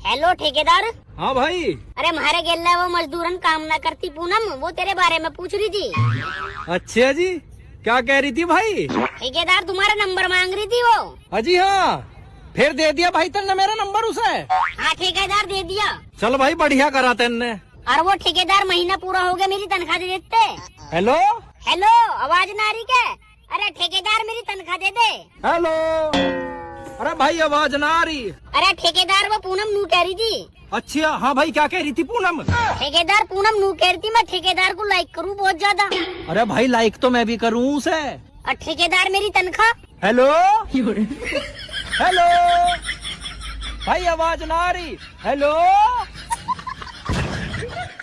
Hello ठेकेदार। हाँ भाई। अरे हमारे गेला वो मजदूरन काम ना करती पूनम, वो तेरे बारे में पूछ रही थी। अच्छा जी, क्या कह रही थी भाई? ठेकेदार तुम्हारा नंबर मांग रही थी वो। अजी हाँ, फिर दे दिया भाई तेने मेरा नंबर उसे? हाँ ठेकेदार दे दिया। चल भाई बढ़िया करा तेने। और वो ठेकेदार महीना पूरा हो गया मेरी तनख्वाह दे देते। हेलो हेलो, आवाज ना आ रही क्या? अरे ठेकेदार मेरी तनख्वाह दे दे। हेलो। अरे भाई आवाज ना आ रही। अरे ठेकेदार वो पूनम नू कह रही थी। अच्छा हाँ भाई, क्या कह रही थी पूनम? ठेकेदार पूनम नू कह रही थी मैं ठेकेदार को लाइक करूँ बहुत ज्यादा। अरे भाई लाइक तो मैं भी करूँ उसे। और ठेकेदार मेरी तनख्वाह। हेलो हेलो भाई आवाज ना आ रही। हेलो